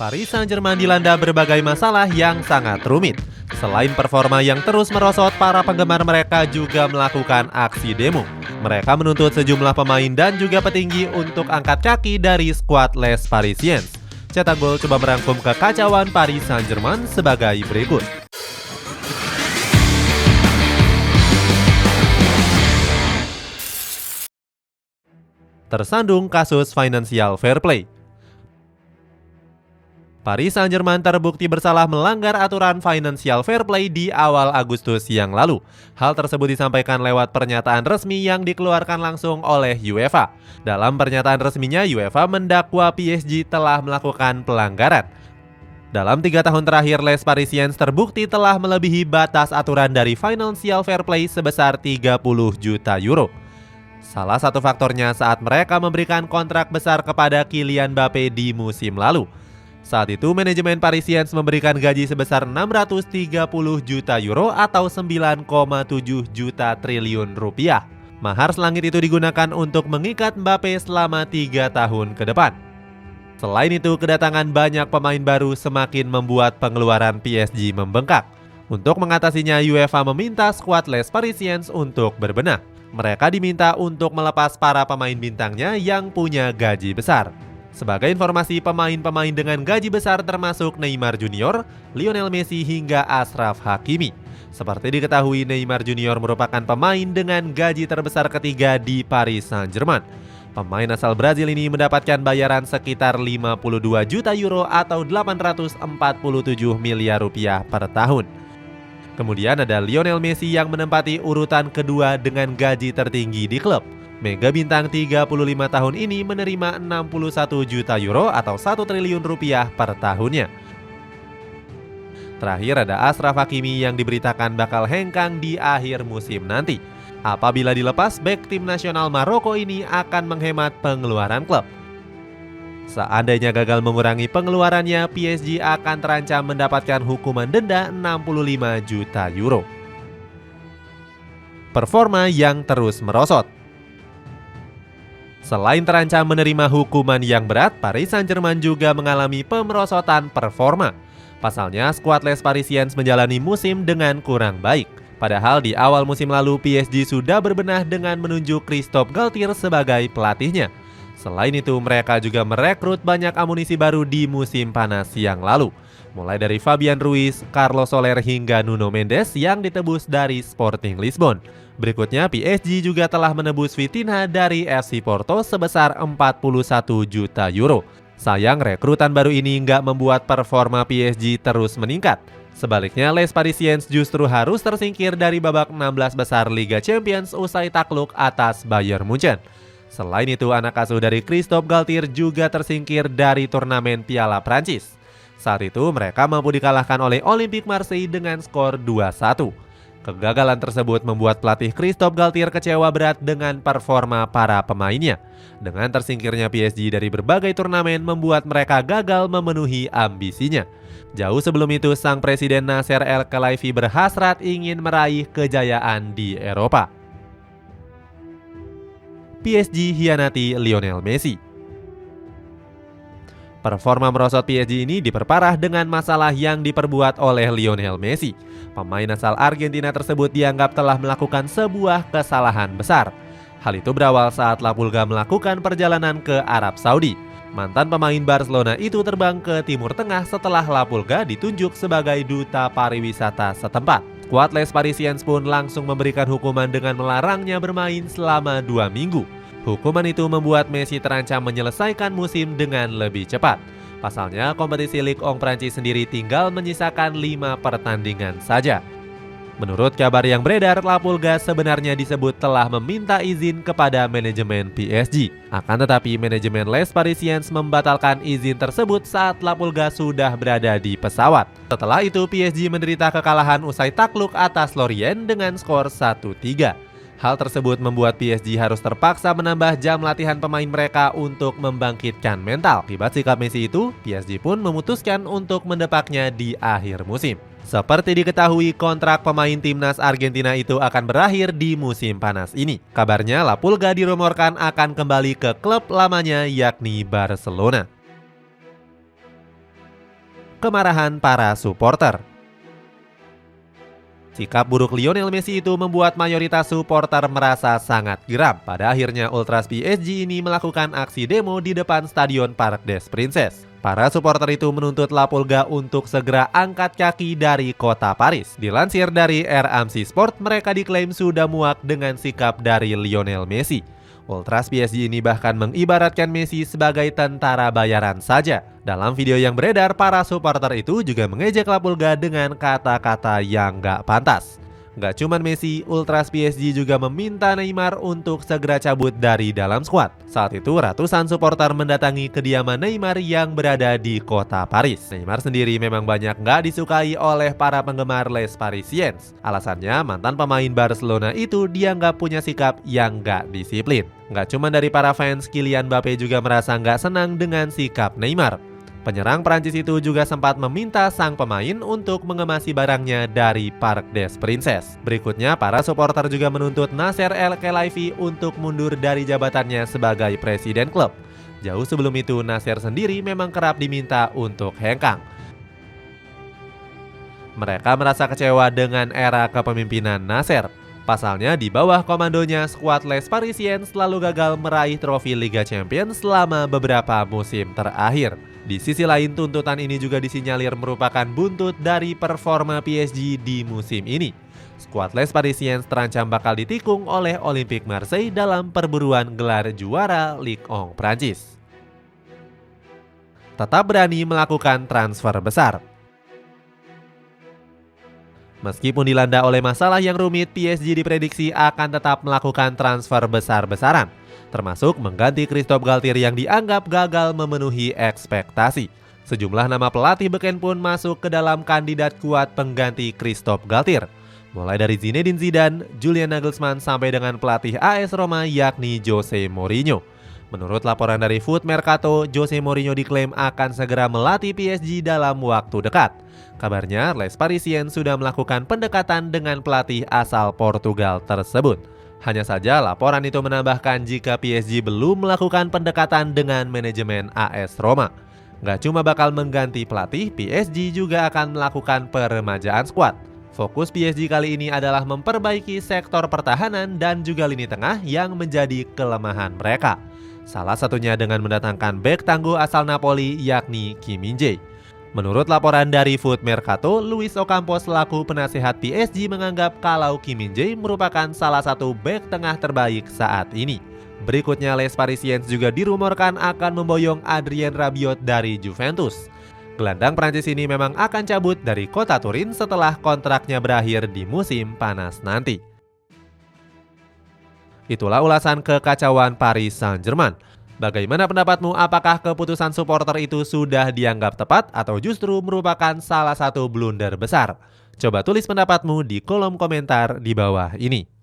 Paris Saint-Germain dilanda berbagai masalah yang sangat rumit. Selain performa yang terus merosot, para penggemar mereka juga melakukan aksi demo. Mereka menuntut sejumlah pemain dan juga petinggi untuk angkat kaki dari skuad Les Parisiens. Cetak Gol coba merangkum kekacauan Paris Saint-Germain sebagai berikut. Tersandung kasus financial fair play. Paris Saint-Germain terbukti bersalah melanggar aturan financial fair play di awal Agustus yang lalu. Hal tersebut disampaikan lewat pernyataan resmi yang dikeluarkan langsung oleh UEFA. Dalam pernyataan resminya, UEFA mendakwa PSG telah melakukan pelanggaran. Dalam 3 tahun terakhir, Les Parisiens terbukti telah melebihi batas aturan dari financial fair play sebesar 30 juta euro. Salah satu faktornya saat mereka memberikan kontrak besar kepada Kylian Mbappe di musim lalu. Saat itu, manajemen Parisiens memberikan gaji sebesar 630 juta euro atau 9,7 juta triliun rupiah. Mahar selangit itu digunakan untuk mengikat Mbappe selama 3 tahun ke depan. Selain itu, kedatangan banyak pemain baru semakin membuat pengeluaran PSG membengkak. Untuk mengatasinya, UEFA meminta skuad Les Parisiens untuk berbenah. Mereka diminta untuk melepas para pemain bintangnya yang punya gaji besar. Sebagai informasi, pemain-pemain dengan gaji besar termasuk Neymar Junior, Lionel Messi hingga Achraf Hakimi. Seperti diketahui, Neymar Junior merupakan pemain dengan gaji terbesar ketiga di Paris Saint-Germain. Pemain asal Brazil ini mendapatkan bayaran sekitar 52 juta euro atau 847 miliar rupiah per tahun. Kemudian ada Lionel Messi yang menempati urutan kedua dengan gaji tertinggi di klub. Mega bintang 35 tahun ini menerima 61 juta euro atau 1 triliun rupiah per tahunnya. Terakhir ada Achraf Hakimi yang diberitakan bakal hengkang di akhir musim nanti. Apabila dilepas, bek tim nasional Maroko ini akan menghemat pengeluaran klub. Seandainya gagal mengurangi pengeluarannya, PSG akan terancam mendapatkan hukuman denda 65 juta euro. Performa yang terus merosot. Selain terancam menerima hukuman yang berat, Paris Saint-Germain juga mengalami pemerosotan performa. Pasalnya, skuad Les Parisiens menjalani musim dengan kurang baik. Padahal di awal musim lalu, PSG sudah berbenah dengan menunjuk Christophe Galtier sebagai pelatihnya. Selain itu, mereka juga merekrut banyak amunisi baru di musim panas yang lalu. Mulai dari Fabian Ruiz, Carlos Soler hingga Nuno Mendes yang ditebus dari Sporting Lisbon. Berikutnya, PSG juga telah menebus Vitinha dari FC Porto sebesar 41 juta euro. Sayang, rekrutan baru ini nggak membuat performa PSG terus meningkat. Sebaliknya, Les Parisiens justru harus tersingkir dari babak 16 besar Liga Champions usai takluk atas Bayern Munchen. Selain itu, anak asuh dari Christophe Galtier juga tersingkir dari turnamen Piala Prancis. Saat itu, mereka mampu dikalahkan oleh Olympique Marseille dengan skor 2-1. Kegagalan tersebut membuat pelatih Christophe Galtier kecewa berat dengan performa para pemainnya. Dengan tersingkirnya PSG dari berbagai turnamen membuat mereka gagal memenuhi ambisinya. Jauh sebelum itu, sang presiden Nasser El-Khelaifi berhasrat ingin meraih kejayaan di Eropa. PSG hianati Lionel Messi. Performa merosot PSG ini diperparah dengan masalah yang diperbuat oleh Lionel Messi. Pemain asal Argentina tersebut dianggap telah melakukan sebuah kesalahan besar. Hal itu berawal saat La Pulga melakukan perjalanan ke Arab Saudi. Mantan pemain Barcelona itu terbang ke Timur Tengah setelah La Pulga ditunjuk sebagai duta pariwisata setempat. Skuad Les Parisiens pun langsung memberikan hukuman dengan melarangnya bermain selama 2 minggu. Hukuman itu membuat Messi terancam menyelesaikan musim dengan lebih cepat. Pasalnya, kompetisi Ligue 1 Prancis sendiri tinggal menyisakan 5 pertandingan saja. Menurut kabar yang beredar, La Pulga sebenarnya disebut telah meminta izin kepada manajemen PSG. Akan tetapi, manajemen Les Parisiens membatalkan izin tersebut saat La Pulga sudah berada di pesawat. Setelah itu, PSG menderita kekalahan usai takluk atas Lorient dengan skor 1-3. Hal tersebut membuat PSG harus terpaksa menambah jam latihan pemain mereka untuk membangkitkan mental. Akibat sikap Messi itu, PSG pun memutuskan untuk mendepaknya di akhir musim. Seperti diketahui, kontrak pemain timnas Argentina itu akan berakhir di musim panas ini. Kabarnya, La Pulga dirumorkan akan kembali ke klub lamanya yakni Barcelona. kemarahan para supporter. Sikap buruk Lionel Messi itu membuat mayoritas supporter merasa sangat geram. Pada akhirnya Ultras PSG ini melakukan aksi demo di depan Stadion Parc des Princes. Para supporter itu menuntut La Pulga untuk segera angkat kaki dari kota Paris. Dilansir dari RMC Sport, mereka diklaim sudah muak dengan sikap dari Lionel Messi. Ultras PSG ini bahkan mengibaratkan Messi sebagai tentara bayaran saja. Dalam video yang beredar, para supporter itu juga mengejek La Pulga dengan kata-kata yang gak pantas. Gak cuman Messi, Ultras PSG juga meminta Neymar untuk segera cabut dari dalam skuad. Saat itu ratusan supporter mendatangi kediaman Neymar yang berada di kota Paris. Neymar sendiri memang banyak gak disukai oleh para penggemar Les Parisiens. Alasannya mantan pemain Barcelona itu dianggap punya sikap yang gak disiplin. Gak cuman dari para fans, Kylian Mbappe juga merasa gak senang dengan sikap Neymar. Penyerang Prancis itu juga sempat meminta sang pemain untuk mengemasi barangnya dari Parc des Princes. Berikutnya, para supporter juga menuntut Nasser El Khelaifi untuk mundur dari jabatannya sebagai presiden klub. Jauh sebelum itu, Nasser sendiri memang kerap diminta untuk hengkang. Mereka merasa kecewa dengan era kepemimpinan Nasser. Pasalnya, di bawah komandonya, skuad Les Parisiens selalu gagal meraih trofi Liga Champions selama beberapa musim terakhir. Di sisi lain, tuntutan ini juga disinyalir merupakan buntut dari performa PSG di musim ini. Skuad Les Parisiens terancam bakal ditikung oleh Olympique Marseille dalam perburuan gelar juara Ligue 1 Prancis. Tetap berani melakukan transfer besar. Meskipun dilanda oleh masalah yang rumit, PSG diprediksi akan tetap melakukan transfer besar-besaran, termasuk mengganti Christophe Galtier yang dianggap gagal memenuhi ekspektasi. Sejumlah nama pelatih beken pun masuk ke dalam kandidat kuat pengganti Christophe Galtier, mulai dari Zinedine Zidane, Julian Nagelsmann sampai dengan pelatih AS Roma yakni Jose Mourinho. Menurut laporan dari Foot Mercato, Jose Mourinho diklaim akan segera melatih PSG dalam waktu dekat. Kabarnya, Les Parisiens sudah melakukan pendekatan dengan pelatih asal Portugal tersebut. Hanya saja laporan itu menambahkan jika PSG belum melakukan pendekatan dengan manajemen AS Roma. Gak cuma bakal mengganti pelatih, PSG juga akan melakukan peremajaan skuad. Fokus PSG kali ini adalah memperbaiki sektor pertahanan dan juga lini tengah yang menjadi kelemahan mereka. Salah satunya dengan mendatangkan bek tangguh asal Napoli yakni Kim Min-jae. Menurut laporan dari Foot Mercato, Luis Ocampos selaku penasihat PSG menganggap kalau Kim Min-jae merupakan salah satu bek tengah terbaik saat ini. Berikutnya, Les Parisiens juga dirumorkan akan memboyong Adrien Rabiot dari Juventus. Gelandang Prancis ini memang akan cabut dari kota Turin setelah kontraknya berakhir di musim panas nanti. Itulah ulasan kekacauan Paris Saint-Germain. Bagaimana pendapatmu? Apakah keputusan supporter itu sudah dianggap tepat atau justru merupakan salah satu blunder besar? Coba tulis pendapatmu di kolom komentar di bawah ini.